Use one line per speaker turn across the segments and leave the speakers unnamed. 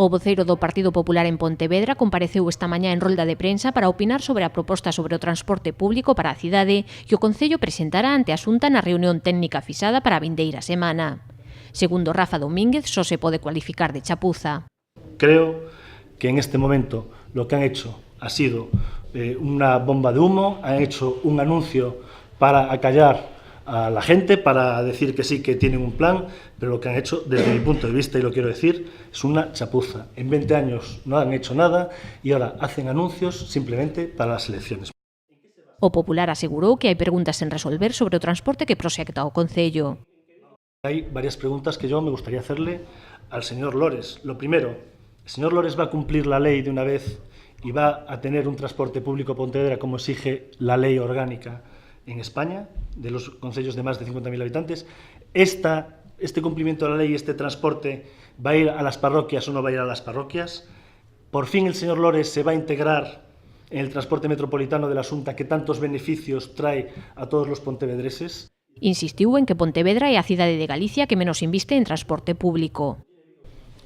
O voceiro do Partido Popular en Pontevedra compareceu esta mañá en rolda de prensa para opinar sobre a proposta sobre o transporte público para a cidade que o Concello presentará ante a Xunta na reunión técnica fixada para a vindeira semana. Segundo Rafa Domínguez, só se pode cualificar de chapuza.
Creo que en este momento lo que han hecho ha sido una bomba de humo, han hecho un anuncio para acallar a la gente, para decir que sí, que tienen un plan, pero lo que han hecho, desde mi punto de vista, y lo quiero decir, es una chapuza. En 20 años no han hecho nada y ahora hacen anuncios simplemente para las elecciones.
O Popular asegurou que hai preguntas sen resolver sobre o transporte que proxecta o Concello.
Hay varias preguntas que yo me gustaría hacerle al señor Lores. Lo primero, ¿el señor Lores va a cumplir la ley de una vez y va a tener un transporte público Pontevedra como exige la ley orgánica en España, de los concellos de más de 50.000 habitantes? ¿Este cumplimiento de la ley, este transporte, va a ir a las parroquias o no va a ir a las parroquias? ¿Por fin el señor Lores se va a integrar en el transporte metropolitano de la Xunta que tantos beneficios trae a todos los pontevedreses?
Insistiu en que Pontevedra é a cidade de Galicia que menos inviste en transporte público.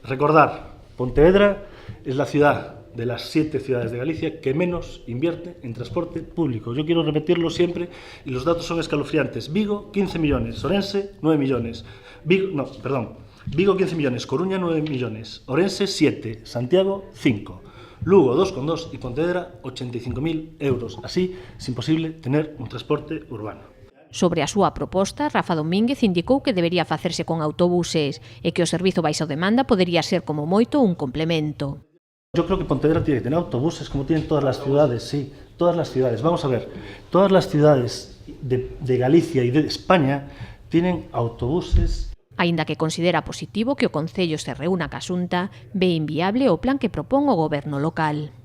Recordar, Pontevedra es la ciudad de las 7 ciudades de Galicia que menos invierte en transporte público. Yo quiero repetirlo siempre y los datos son escalofriantes. Vigo, 15 millones, Orense, 9 millones. Vigo 15 millones, Coruña 9 millones, Orense 7, Santiago 5, Lugo 2,2 y Pontevedra 85.000 euros. Así es imposible tener un transporte urbano.
Sobre a súa proposta, Rafa Domínguez indicou que debería facerse con autobuses e que o servizo baixo demanda podería ser como moito un complemento.
Yo creo que Pontevedra tiene que tener autobuses como tienen todas las ciudades, sí, todas las ciudades. Vamos a ver, todas las ciudades de Galicia y de España tienen autobuses.
Aínda que considera positivo que o Concello se reúna ca Xunta, ve inviable o plan que propón o Goberno local.